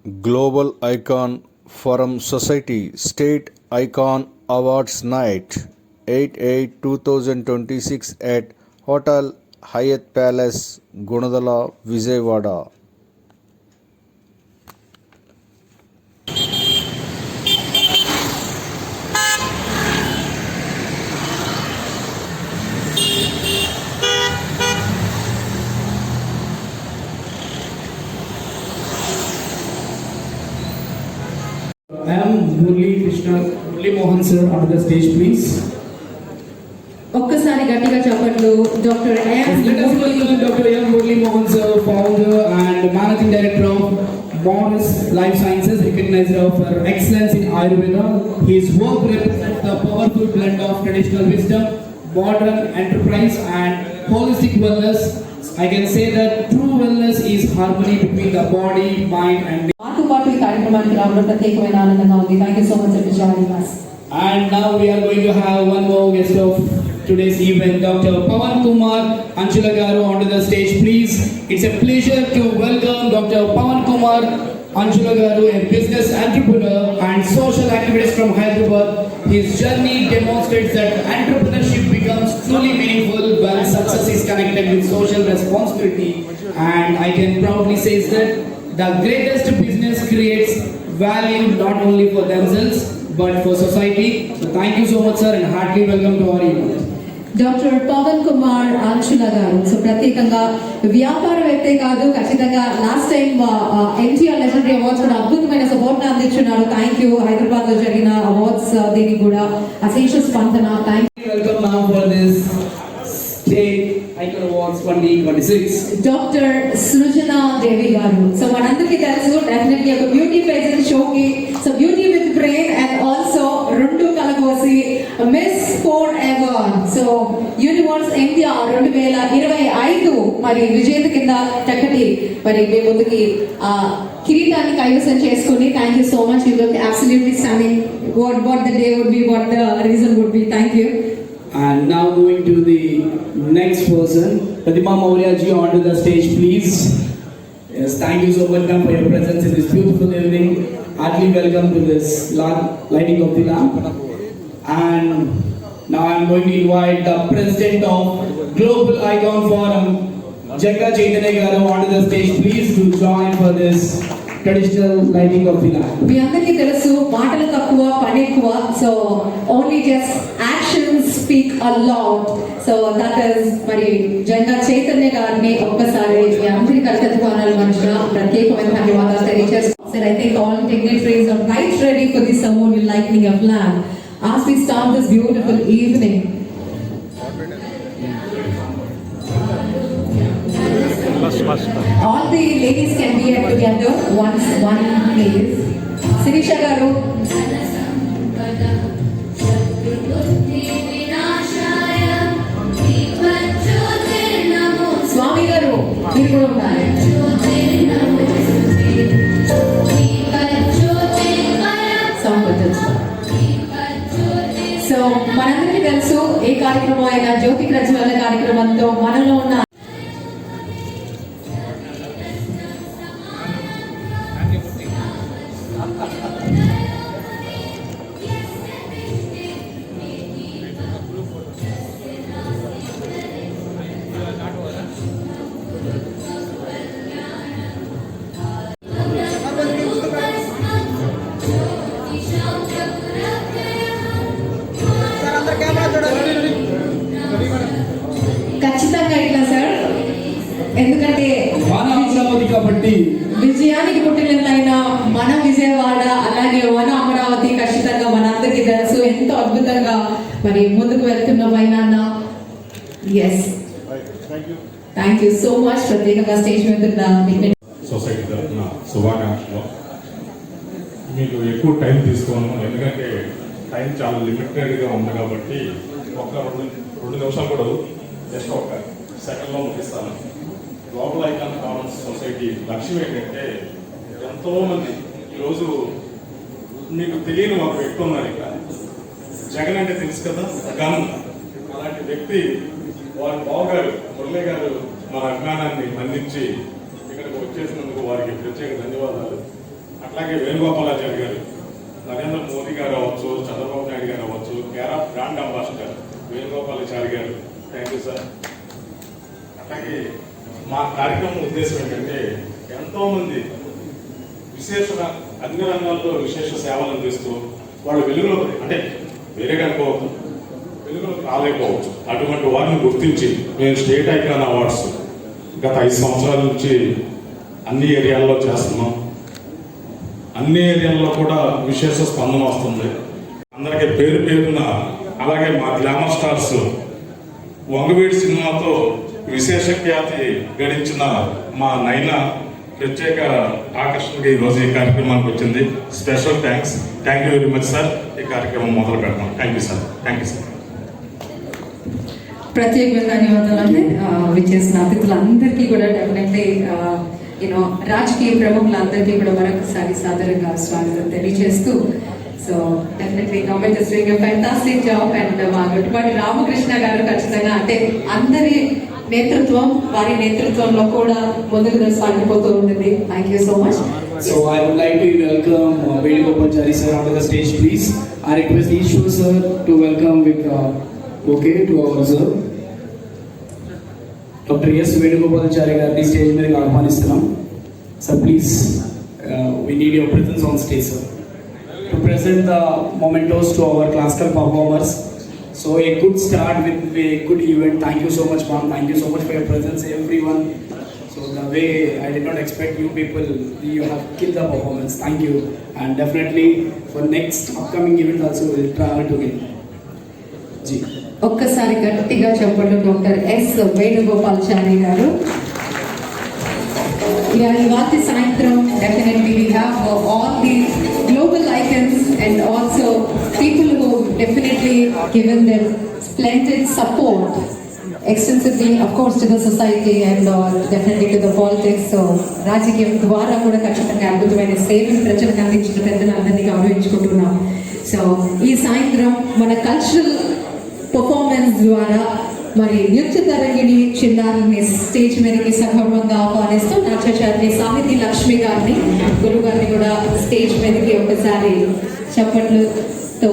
Global Icon Forum Society State Icon Awards Night 8/8/2026 at Hotel Hyatt Palace, Gunadala, Vijayawada. I am Murli Mohan sir on the stage, please. ఒక్కసారి గట్టిగా చెప్పట్లు doctor Dr. M. Murli Mohan sir, founder and managing director of Morris Life Sciences, recognized for excellence in Ayurveda. His work represents the powerful blend of traditional wisdom, modern enterprise and holistic wellness. I can say that true wellness is harmony between the body, mind and మాతో పాటు ఈ కార్యక్రమానికి రావడం ప్రత్యేకమైన ఆనందంగా ఉంది. Thank you so much for joining us. And now we are going to have one more guest of today's event, Dr. Pawan Kumar Anchulagaru onto the stage, please. It's a pleasure to welcome Dr. Pawan Kumar Anchulagaru, a business entrepreneur and social activist from Hyderabad. His journey demonstrates that entrepreneurship becomes truly meaningful when success is connected with social responsibility. And I can proudly say that the greatest business creates value not only for themselves but for society. So thank you so much sir and heartily welcome to our event. Doctor Pawan Kumar Anchula garu so ప్రత్యేకంగా వ్యాపారవేత్తే కాదు, ఖచ్చితంగా last time NTR legendary awards కూడా అద్భుతమైన support అందించున్నారు. Thank you. Hyderabad లో జరిగిన awards దీనికి కూడా అశేష స్పందన. Thank you. Welcome now for this State Icon Awards 2026. Doctor Srujana Devi garu so మనందరికీ తెలుసు డెఫినెట్లీ ఒక బ్యూటీ పేజెంట్ షోకి so beauty with brain and also రెండు కలగోసి miss four ever so universe India 2025 మరి విజేత కింద చక్కటి మరి మీ ముందుకి కిరీటాన్ని కైవసం చేసుకుని thank you so much. You look absolutely stunning. What the day would be, what the reason would be. Thank you. And now moving to the next person, Pratima Maurya ji onto the stage, please. Yes, thank you so much ma'am for your presence in this beautiful evening. Heartily welcome to this lighting of the lamp. And now I'm going to invite the president of Global Icon Forum, Jagga Chaitanya garu onto the stage, please, to join for this traditional lighting of the lamp. మీ అందరికీ తెలుసు మాటలు తక్కువ పని ఎక్కువ. So only just actions speak a lot. So that is మరి జంగా చైతన్య గారిని ఒక్కసారి మీ అందరి కర్తవ్యాల మనుషుల ప్రత్యేకమైన ధన్యవాదాలు తెలియజేస్తాను. Sir, I think all dignitaries are right ready for the ceremonial lighting of lamp as we start this beautiful evening. All the ladies can be here together once, one please. Sirisha garu. Swami garu, మీరు కూడా ఉండాలి. So మనందరికీ తెలుసు ఏ కార్యక్రమం అయినా జ్యోతి ప్రజ్వలన కార్యక్రమంతో మనలో ఉన్న ఖచ్చితంగా ఇట్లా సార్, ఎందుకంటే కాబట్టి విజయానికి పుట్టినట్లయినా మన విజయవాడ అలాగే మన అమరావతి ఖచ్చితంగా మనందరికీ తెలుసు ఎంతో అద్భుతంగా మరి ముందుకు వెళ్తున్నామైనా. Yes, thank you so much. ప్రత్యేకంగా స్టేజ్ మీద సొసైటీ తరఫున శుభాకాంక్షలు. మీకు ఎక్కువ టైం తీసుకోను, ఎందుకంటే టైం చాలా లిమిటెడ్గా ఉంది కాబట్టి ఒక రెండు నిమిషాలు కూడా జస్ట్ ఒక సెకండ్లో ముగిస్తాను. గ్లోబల్ ఐకాన్ ఫారం సొసైటీ లక్ష్యం ఏంటంటే ఎంతోమంది ఈరోజు మీకు తెలియని ఒక వ్యక్తి ఉన్నారు ఇక్కడ. జగన్ అంటే తెలుసు కదా, గన్. అలాంటి వ్యక్తి వారి బావగారు మురళి గారు మన అభిమానాన్ని మన్నించి ఇక్కడికి వచ్చేసినందుకు వారికి ప్రత్యేక ధన్యవాదాలు. అట్లాగే వేణుగోపాలాచారి గారు, నరేంద్ర మోదీ గారు అవ్వచ్చు, చంద్రబాబు నాయుడు గారు అవ్వచ్చు, care of brand ambassador Venugopalachari గారు, థ్యాంక్ యూ సార్. అట్లాగే మా కార్యక్రమం ఉద్దేశం ఏంటంటే ఎంతోమంది విశేష అన్ని రంగాల్లో విశేష సేవలు అందిస్తూ వాళ్ళు వెలుగులో అంటే వేరే కనుకోవద్దు, వెలుగులోకి రాలేకపోవచ్చు. అటువంటి వారిని గుర్తించి మేము స్టేట్ ఐకాన్ అవార్డ్స్ గత 5 సంవత్సరాల నుంచి అన్ని ఏరియాల్లో చేస్తున్నాం. అన్ని ఏరియాల్లో కూడా విశేష స్పందన వస్తుంది. అందరికీ పేరు పేరున అలాగే మా గ్లామర్ స్టార్స్ వంగవీడి సినిమాతో విశేష ఖ్యాతి గడించిన మా నైనా ప్రత్యేక ఆకర్షణగా ఈరోజు ఈ కార్యక్రమానికి వచ్చింది. Special thanks. Thank you very much sir. ఈ కార్యక్రమం మొదలు పెడతాం. Thank you sir. Thank you sir. ప్రత్యేకంగా ధన్యవాదాలు విచ్చేసిన అతిథులందరికీ కూడా డెఫినెట్లీ రాజకీయ ప్రముఖులందరికీ కూడా మరొకసారి సాదరంగా స్వాగతం తెలియజేస్తూ so definitely government is doing a fantastic job and మా గుట్టుపాటి రామకృష్ణ గారు ఖచ్చితంగా అంటే అందరి నేతృత్వం వారి నేతృత్వంలో కూడా ముందుకు సాగిపోతూ ఉంటుంది. Thank you so much. So I would like to welcome Venugopalachari sir onto the stage, please. I request Ishwar sir to welcome with bouquet to our sir. Dr. S. Venugopalachari గారిని స్టేజ్ మీదకి ఆహ్వానిస్తున్నాం. Sir, please, we need your presence on stage, sir, to present the mementos to our classical performers. So a good start with a good event. Thank you so much, ma'am. Thank you so much for your presence, everyone. So the way I did not expect you people, you have killed the performance. Thank you. And definitely for next upcoming event also we will travel together. Ji. ఒక్కసారి గట్టిగా చెప్పండి doctor yes Venugopalachari గారు. ఇవాళ సాయంత్రం definitely we have all the global icons and also people who definitely given their splendid support extensively, of course, to the society and definitely to the politics. So రాజకీయం ద్వారా కూడా ఖచ్చితంగా అద్భుతమైన సేవలు ప్రజలకు అందించిన పెద్దలందరినీ గౌరవించుకుంటున్నాం. సో ఈ సాయంత్రం మన కల్చరల్ పర్ఫార్మెన్స్ ద్వారా మరి నృత్య తరంగిణి చిన్నారిని స్టేజ్ మీదకి సగర్వంగా ఆహ్వానిస్తూ నాట్యాచార్య సాహితీ లక్ష్మి గారిని గురువు గారిని కూడా స్టేజ్ మీదకి ఒకసారి చప్పట్లతో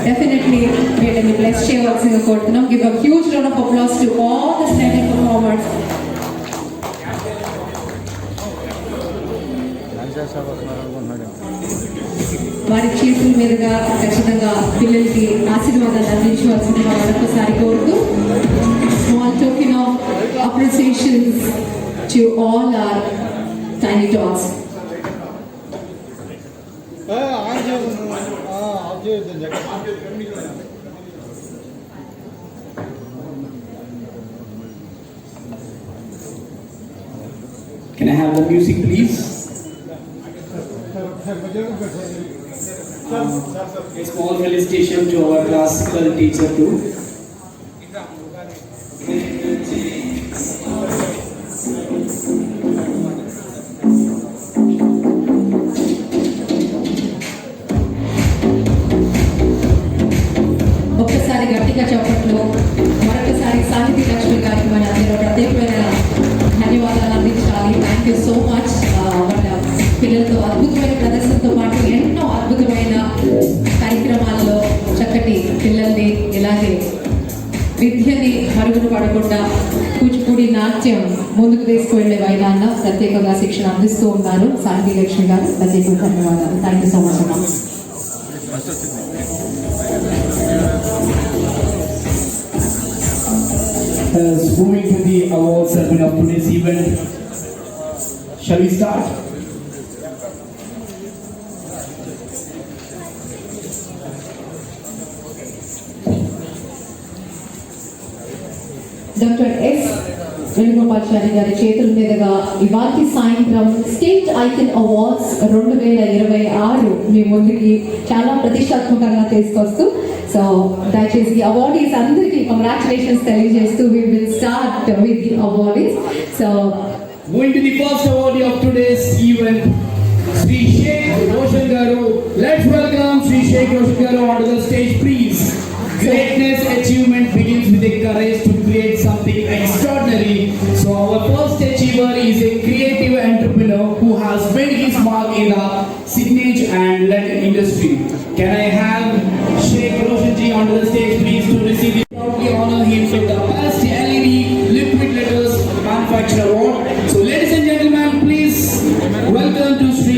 డెఫినెట్లీ వీళ్ళని బ్లెస్ చేయవలసిందిగా కోరుతున్నాం. Give a huge round of applause to all the standing performers. వారి చేతుల మీదుగా ఖచ్చితంగా పిల్లలకి ఆశీర్వాదాలు అందించవలసిందిగా మరొకసారి కోరుతూ small token of appreciations to all our tiny tots. Can I have the music, please? A small felicitation to our classical teacher too. ఒక్కసారి గట్టిగా చెప్పట్లు మరొకసారి సాహితీ లక్ష్మి గారికి మన అందరూ ప్రత్యేకమైన ధన్యవాదాలు అందించాలి. Thank you so much. వాళ్ళ పిల్లలతో అద్భుతమైన ప్రదర్శనతో పాటు ఎన్నో అద్భుతమైన కార్యక్రమాల్లో చక్కటి పిల్లల్ని ఇలాగే విద్యని మరుగున పడకుండా కూచిపూడి నాట్యం ముందుకు తీసుకువెళ్లే వైరాన్న ప్రత్యేకంగా శిక్షణ అందిస్తూ ఉన్నారు సాహితీ లక్ష్మి గారు. ప్రత్యేక ధన్యవాదాలు. థ్యాంక్ యూ సో మచ్ అమ్మా. Moving to the award ceremony of today's event, shall we start? Doctor yes Venugopalachari గారి చేతుల మీదుగా ఇవాళ సాయంత్రం స్టేట్ ఐకాన్ అవార్డ్స్ 2026 మీ ముందుకి చాలా ప్రతిష్టాత్మకంగా తీసుకొస్తూ సో దయచేసి అవార్డీస్ అందరికీ కంగ్రాచులేషన్స్ తెలియజేస్తూ we will start with the awardees. So Moving to the first awardee of today's event, Sri Sheikh Roshan Garu. Let's welcome Sri Sheikh Roshan Garu onto the stage, please. Greatness achievement begins with the courage to create something extraordinary. So our first achiever is a creative entrepreneur who has made made his mark in the signage and letter industry. Can I have Sheikh Roshan Ji onto the stage, please, to receive the proudly honor him with the best LED liquid letters manufacturer award. So, ladies and gentlemen, please welcome to Sri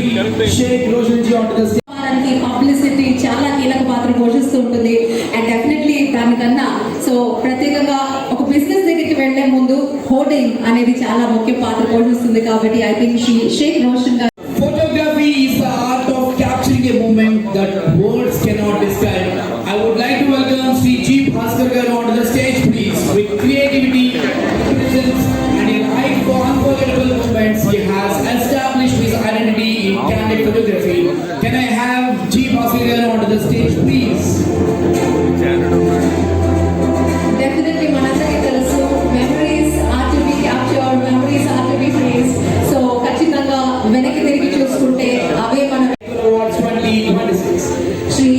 Sheikh Roshan Ji onto the stage. వారికి publicity చాలా కీలక పాత్ర పోషిస్తూ ఉంటుంది and definitely దానికన్నా so ప్రత్యేకంగా ఒక business దగ్గరికి వెళ్లే ముందు హోర్డింగ్ అనేది చాలా ముఖ్య పాత్ర పోషిస్తుంది కాబట్టి ఐ థింక్ షేక్ రోషన్ గారు Photography is the art of capturing a moment that words cannot describe. I would like to welcome Sri G. Bhaskar Garu onto the stage, please. With creativity, presence, and a eye for unforgettable moments, he has established his identity in candid photography. Can I have G. Bhaskar Garu onto the stage, please? Definitely మనందరికీ తెలుసు memories are to be captured memories are to be freeze so ఖచ్చితంగా వెనక్కి తిరిగి చూసుకుంటే అవే మన Awards 2026. Shri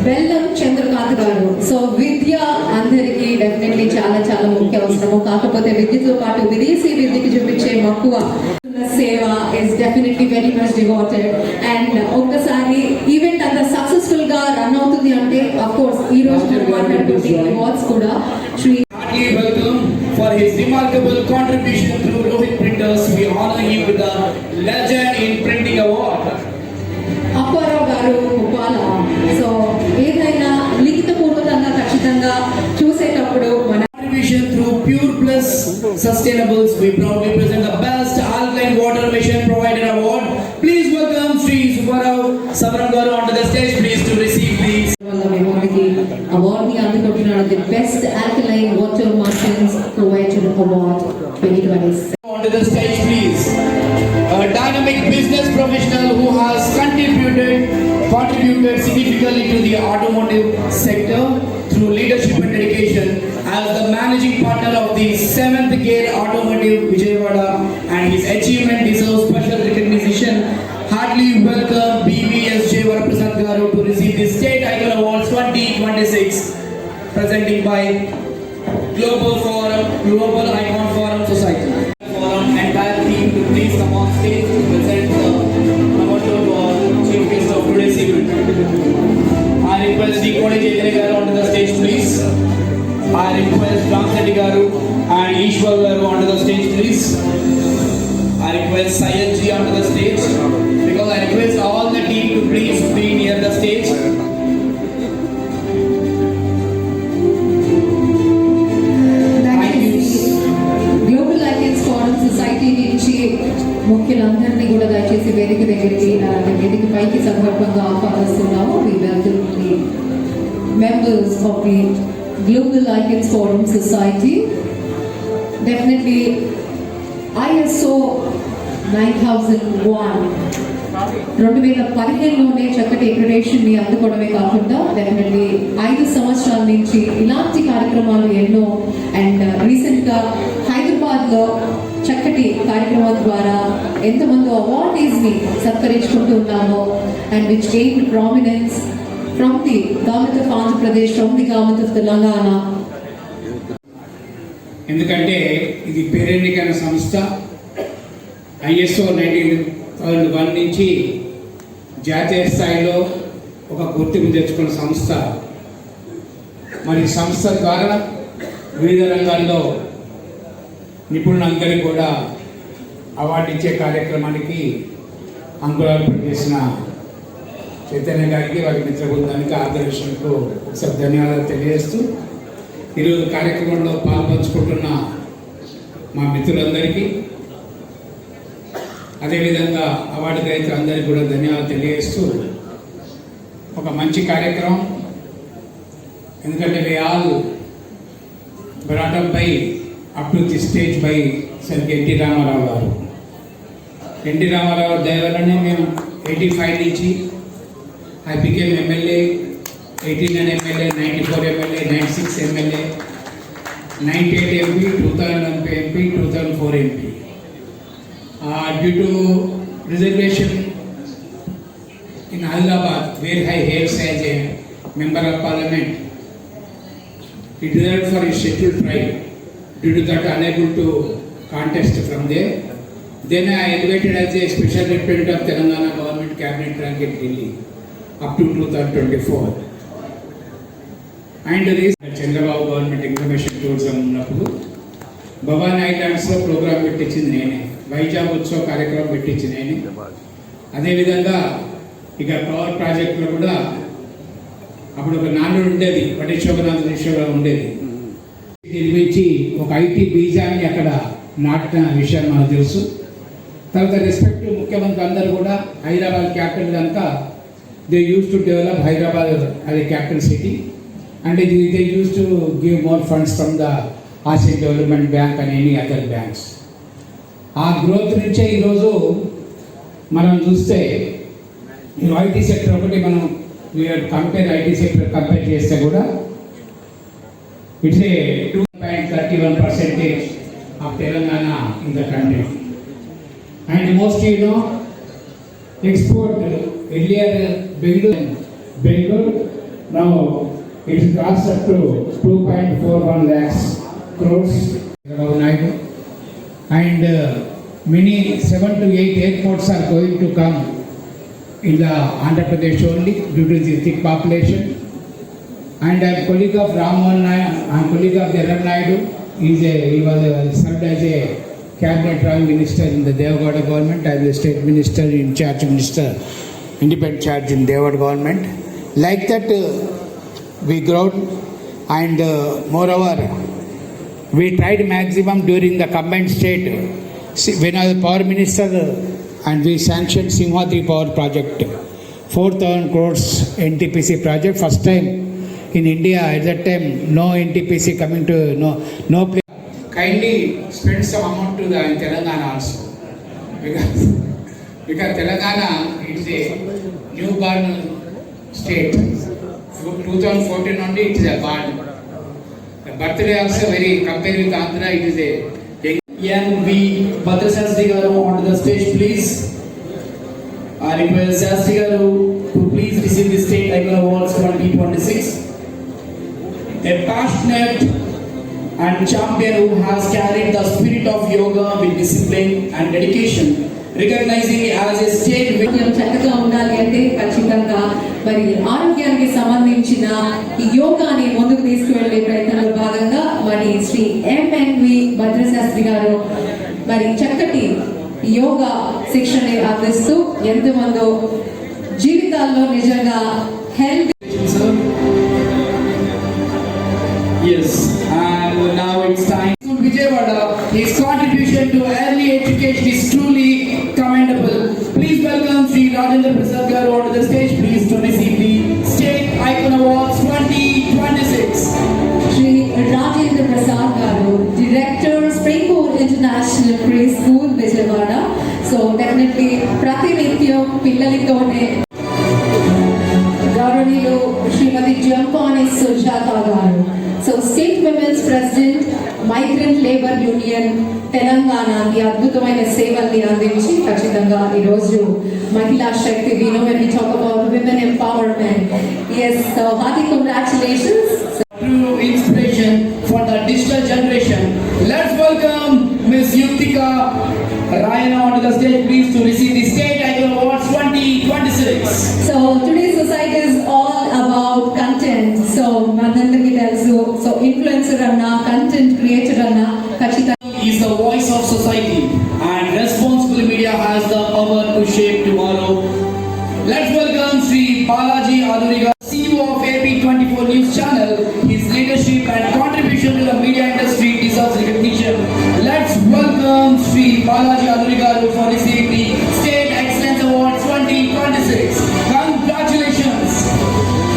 బెల్లం చంద్రకాంత్ గారు so విద్య అందరికీ డెఫినెట్లీ చాలా చాలా ముఖ్య అవసరము కాకపోతే విద్యతో పాటు విదేశీ విద్యకి చూపించే మక్కువ సేవ is definitely very much devoted and ఒక్కసారి ఈవెంట్ అంత సక్సెస్ఫుల్ గా రన్ అవుతుంది అంటే అఫ్ కోర్స్ ఈ రోజు మనం మాట్లాడుకుంటే అవార్డ్స్ కూడా Shri Heartily welcome for his remarkable contribution through Rohit Printers. We honor him with the Legend in Printing Award. Apparao గారు ఉపాల సో ఏదైనా లిఖితపూర్వకంగా ఖచ్చితంగా చూసేటప్పుడు మన Contribution through Pure Plus Sustainables, we proudly present the best alkaline water mission provider award. Please welcome Sri Subbarao Sabram Garu onto the stage, please, to receive these. వల్ల మేమోనికి అవార్డుని అందుకుంటున్నాడు the best alkaline water machines provider award 2026 Onto the stage, please. A dynamic business professional who has contributed significantly to the automotive sector through leadership and dedication as the managing partner of the 7th Gear Automotive Vijayawada, and his achievement deserves special recognition. Heartily welcome BVSJ Varaprasad Garu to receive the State Icon Awards 2026 presenting by Global Icon Forum Society. Forum entire team to please come on stage to present the award to our chief guest of today's event. I request Kodi Chaitanya Garu onto the stage, please. I request Ram Shetty Garu and Ishwar Garu onto the stage, please. I request Sayed Ji onto the stage because I request all the team to please be near the stage. Global icons forum society నుంచి ముఖ్యులందరినీ కూడా దయచేసి వేదిక దగ్గరికి వేదిక పైకి సందర్భంగా ఆహ్వానిస్తున్నాము we welcome the members of the global icons forum society definitely ISO 9001 2015లోనే చక్కటి అక్రిడేషన్ ని అందుకోవడమే కాకుండా డెఫినెట్లీ 5 సంవత్సరాల నుంచి ఇలాంటి కార్యక్రమాలు ఎన్నో అండ్ రీసెంట్ గా హైదరాబాద్ లో చక్కటి కార్యక్రమాల ద్వారా ఎంతమంది అవార్డీస్ ని సత్కరించుకుంటూ ఉన్నామో and which gain prominence from the government of Andhra Pradesh from the government of Telangana. ఎందుకంటే ఇది పేరెన్నికైన సంస్థ ISO 9001 నుంచి జాతీయ స్థాయిలో ఒక గుర్తింపు తెచ్చుకున్న సంస్థ. మరి సంస్థ ద్వారా వివిధ రంగాల్లో నిపుణులందరికీ కూడా అవార్డు ఇచ్చే కార్యక్రమానికి అంకురాలు చేసిన చైతన్య గారికి వారి మిత్ర బృందానికి ఆదర్శకు ఒకసారి ధన్యవాదాలు తెలియజేస్తూ ఈరోజు కార్యక్రమంలో పాల్పంచుకుంటున్న మా మిత్రులందరికీ అదేవిధంగా అవార్డు గ్రహీతలందరికీ కూడా ధన్యవాదాలు తెలియజేస్తూ ఒక మంచి కార్యక్రమం. ఎందుకంటే we all brought up by up to the stage by sir NT Rama Rao గారు. ఎన్టీ రామారావు దయవల్లనే మేము 85 నుంచి I became MLA, 89 MLA, 94 MLA, 96 MLA, 98 MP, 2001 MP, 2004 MP. Due to reservation in Ahmedabad, where I hails as a member of parliament, he reserved for his scheduled tribe. Due to that, unable to contest from there. Then I elevated as a special representative of Telangana government cabinet rank in Delhi up to 2024. And this Chandrababu government information tourism ఉన్నప్పుడు Bhavani ఐలాండ్స్లో programme పెట్టించింది నేనే, వైజాగ్ ఉత్సవ కార్యక్రమం పెట్టించింది నేనే. అదేవిధంగా ఇక power ప్రాజెక్టులో కూడా అప్పుడు ఒక నాలుగు ఉండేది, పటేశ్వరనాథ్ ఉండేది. నిర్మించి ఒక ఐటీ బీజాన్ని అక్కడ నాటిన విషయం మనకు తెలుసు. తర్వాత రెస్పెక్టివ్ ముఖ్యమంత్రి అందరూ కూడా హైదరాబాద్ క్యాపిటల్ కనుక they used to develop Hyderabad అది capital city and they used to give more funds from the Asian development bank and any other banks. ఆ గ్రోత్ నుంచే ఈరోజు మనం చూస్తే ఐటీ సెక్టర్ ఒకటి మనం కంపేర్ ఐటీ సెక్టర్ కంపేర్ చేస్తే కూడా it's a 2.31% of Telangana in the country. And mostly, export earlier Bangalore, now it is crossed up to 2.41 lakhs crores. And many 7 to 8 airports are going to come in the Andhra Pradesh only due to the thick population. And I am colleague of Rammohan Naidu, I am colleague of Jaran Naidu. He was served as a cabinet prime minister in the Devagowda government. I am the state minister, independent charge in Devagowda government. Like that, we grew, and moreover, we tried maximum during the combined state. When I was power minister, and we sanctioned Simhadri power project, 4,000 crores NTPC project, first time in India. At that time, no NTPC coming to no place. Kindly spend some amount to the Telangana also, because Telangana is a newborn state. 2014 only it is a born. The birthday also very compared with Andhra, it is a NV Bhadra Shastri garu onto the stage, please. I request Shastri garu to please receive the State Icon Awards 2026. A passionate and champion who has carried the spirit of yoga with discipline and dedication, recognizing as a state ఆరోగ్యం చక్కగా ఉండాలి అంటే ఖచ్చితంగా మరి ఆరోగ్యానికి సంబంధించిన ఈ యోగాని ముందుకు తీసుకువెళ్లే ప్రయత్నంలో భాగంగా మరి శ్రీ ఎంఎన్వి భద్రశాస్త్రి గారు మరి చక్కటి యోగా శిక్షణ అందిస్తూ ఎంతమందో జీవితాల్లో నిజంగా health. Yes, and now it's time. Vijayawada, his contribution to early education is truly commendable. Please welcome Sri Rajendra Prasad garu onto the stage, please, to receive the State Icon Awards 2026. Shri Rajendra Prasad garu, director Springboard International Pre School Vijayawada. So definitely ప్రతినిత్యం పిల్లలతోనే గౌరవనీయులు Shrimati Jampani Sujatha garu, so state women's president, migrant labour union తెలంగాణకి అద్భుతమైన సేవల్ని అందించి ఖచ్చితంగా ఈరోజు మహిళా శక్తి, when we talk about women empowerment, yes, so hearty congratulations. True inspiration for the digital generation. Let's welcome Ms. Yuktika Rayana onto the stage, please, to receive the State Icon Awards 2026. So today's society is all about content. So మనందరికీ తెలుసు, so influencer అన్నా content creator అన్నా ఖచ్చితంగా Is the voice of society, and responsible media has the power to shape tomorrow. Let's welcome Sri Balaji Aduriga, CEO of AP24 News Channel. His leadership and contribution to the media industry deserves recognition. Let's welcome Sri Balaji Aduriga for receiving the State Excellence Awards 2026. Congratulations.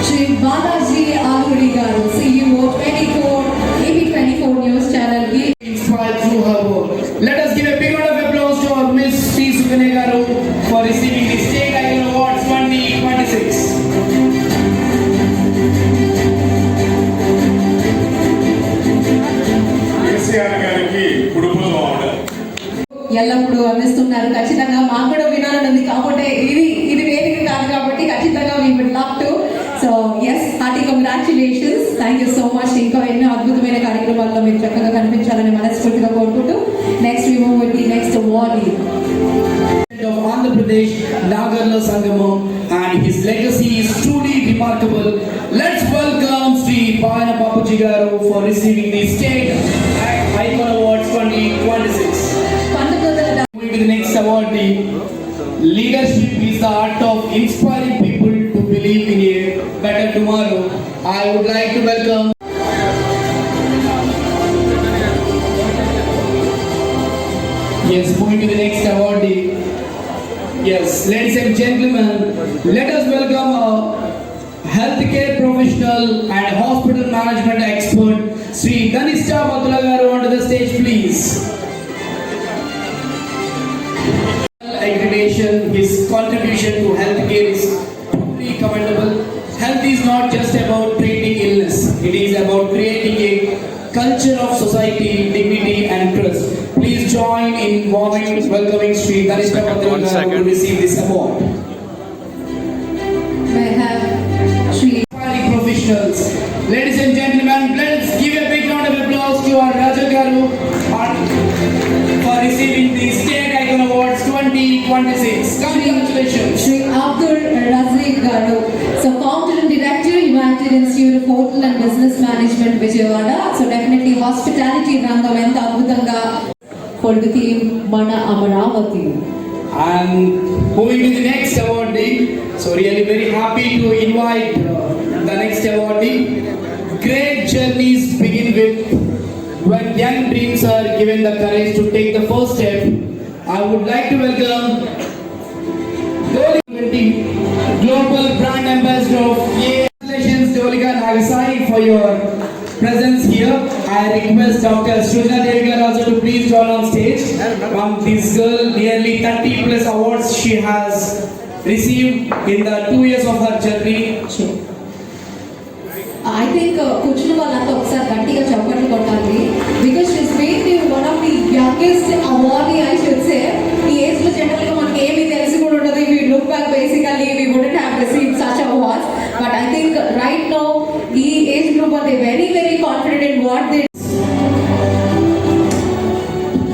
Shri Balaji Aluri గారు, CEO 24 AP24 News Channel కి Inspired through her work. Let us give a big round of applause to our Miss Sri Sukanya garu for receiving the State Icon Awards 2026. KCR గారికి కుటుంబంలో order ఎల్లప్పుడూ అందిస్తున్నారు. ఖచ్చితంగా మాకు కూడా వినాలని ఉంది, కాబట్టి ఇది వేదిక కాదు కాబట్టి ఖచ్చితంగా we would love to. So yes, hearty congratulations. Thank you so much. ఇంకా ఎన్నో అద్భుతమైన కార్యక్రమాల్లో మీరు చక్కగా కనిపించాలని మనస్ఫూర్తిగా కోరుకుంటూ next we move with the next awardee. Nagarla Sangamam, and his legacy is truly remarkable. Let's welcome Sri Pavana Papuji Garu for receiving the State Icon Awards 2026. Moving to the next awardee. Leadership is the art of inspiring people to believe in a better tomorrow. I would like to welcome Yes, moving to the next awardee. Yes, ladies and gentlemen, let us welcome a healthcare professional and hospital management expert, Sri Dhanishta Mathula Garu, onto the stage, please. Accreditation, his contribution to healthcare is truly commendable. Health is not just about treating illness; it is about creating a culture of society, dignity, and trust. Please join in welcoming Sri Dhanishta Mathula Garu to receive this award. May I have Sri Professionals, ladies and gentlemen, let's give a big round of applause to our Raja Garu for receiving the State Icon Awards 2026. Congratulations. Sri Abdul Razik Garu, so founder and director, United Institute of Hotel and Business Management, Vijayawada. So definitely hospitality rangam enta adbhutanga for the theme Mana Amaravati. And moving to the next awardee, so really very happy to invite the next awardee. Great journeys begin with when young dreams are given the courage to take the first step. I would like to welcome Dolika, Global Brand Ambassador of EA. Congratulations, Dolika Nagasai, for your presence here. I request Dr. Srujana Devi also to please join on stage. This girl, nearly 30 plus awards she has received in the 2 years of her journey. I think కూర్చున్న వాళ్ళంతా ఒకసారి గట్టిగా చప్పట్లు కొట్టాలి because she's been one of the youngest awardee I should say. ఈ age లో general గా మనకి ఏమీ తెలిసి కూడా ఉండదు. We look back basically we wouldn't have received such awards, but I think right now ఈ age group are they very very confident in what they.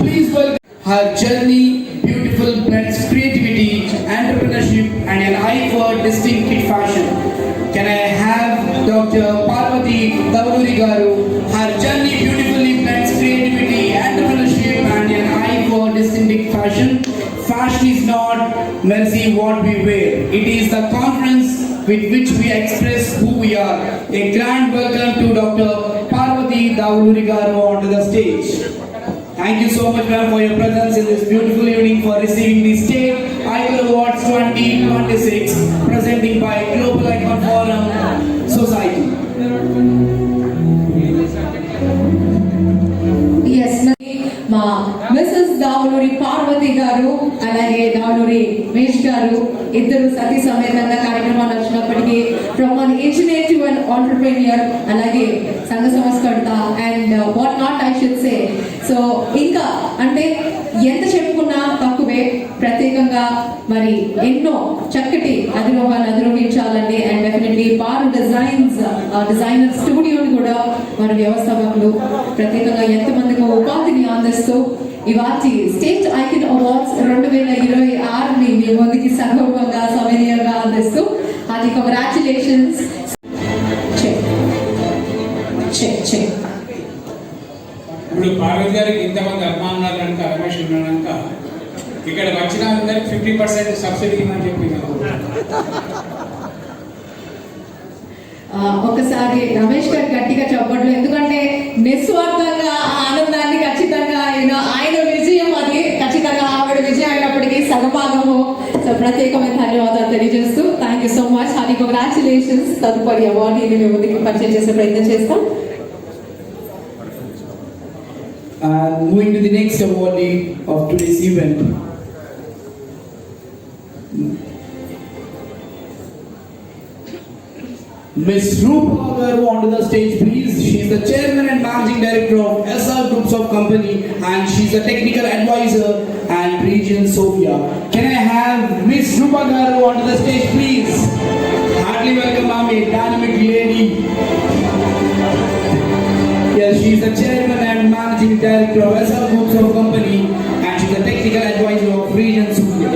Please welcome her journey, beautiful blends creativity, entrepreneurship, and an eye for distinctive fashion. Can I have Dr. Parvati Davuluri Garu? Her journey beautifully blends creativity, entrepreneurship, and an eye for distinctive fashion. Fashion is not merely what we wear; it is the confidence with which we express who we are. A grand welcome to Dr. Parvati Davuluri Garu onto the stage. Thank you so much, ma'am, for your presence in this beautiful evening for receiving the State Icon Awards 2026, presenting by Global Icon Forum Society. Yes, మా Mrs Davuluri Parvati గారు అలాగే Davuluri mesh గారు ఇద్దరు సతీ సమేతంగా కార్యక్రమాలు వచ్చినప్పటికీ from an engineer to an entrepreneur అలాగే సంఘ సంస్కర్త and what not I should say. So ఇంకా అంటే ఎంత చెప్పుకున్నా తక్కువే. ప్రత్యేకంగా మరి ఎన్నో చక్కటి అధిరోహాలు అధిరోహించాలని అండ్ డెఫినెట్లీ పారు డిజైనర్ స్టూడియోని కూడా మన వ్యవస్థాపకులు ప్రత్యేకంగా ఎంతమందికి ఉపాధిని అందిస్తూ ఇవాటి స్టేట్ ఐకాన్ అవార్డ్స్ 2026ని మీ ముందుకి సగౌరవంగా సవినీయంగా అందిస్తూ అది కంగ్రాచులేషన్స్. ఇప్పుడు పార్వతి గారికి ఇంతమంది అభిమానులు కనుక రమేష్ కనుక ఇక్కడ వచ్చిన అందరికి 50% సబ్సిడీ ఇవ్వమని చెప్పినారు. ఒకసారి రమేష్ గారు గట్టిగా చెప్పట్లు, ఎందుకంటే నిస్వార్థంగా ఆనందాన్ని ఖచ్చితంగా ఆయన విజయం అది ఖచ్చితంగా ఆవిడ విజయం అయినప్పటికీ సగభాగము. సో ప్రత్యేకమైన ధన్యవాదాలు తెలియజేస్తూ థ్యాంక్ యూ సో మచ్. అది కంగ్రాచులేషన్స్. తదుపరి అవార్డుని మేము ముందుకు పరిచయం చేసే ప్రయత్నం చేస్తాం. Moving to the next awardee of today's event. Ms. Rupa Garu onto the stage, please. She is the chairman and managing director of SR Groups of Company, and she is a technical advisor and region Sofia. Can I have Ms. Rupa Garu onto the stage, please? Heartily welcome, ma'am, a dynamic lady. Yes, she is the chairman and managing director of SR Groups of Company, and she is a technical advisor of region Sofia.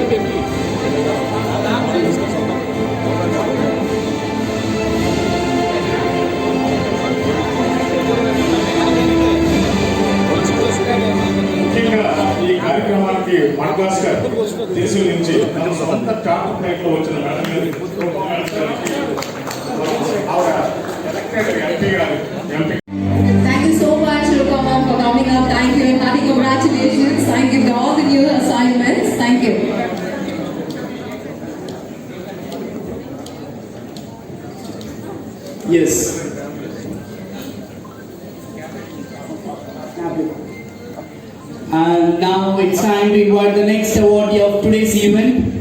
మనకి Madagascar దేశం నుంచి తన సొంత charter flight లో వచ్చిన madam ఆవిడ elected MP గారు MP Thank you so much, Rukama, for coming up. Thank you and happy congratulations. Thank you for all the new assignments. Thank you. Yes. And now it's time to invite the next awardee of today's event.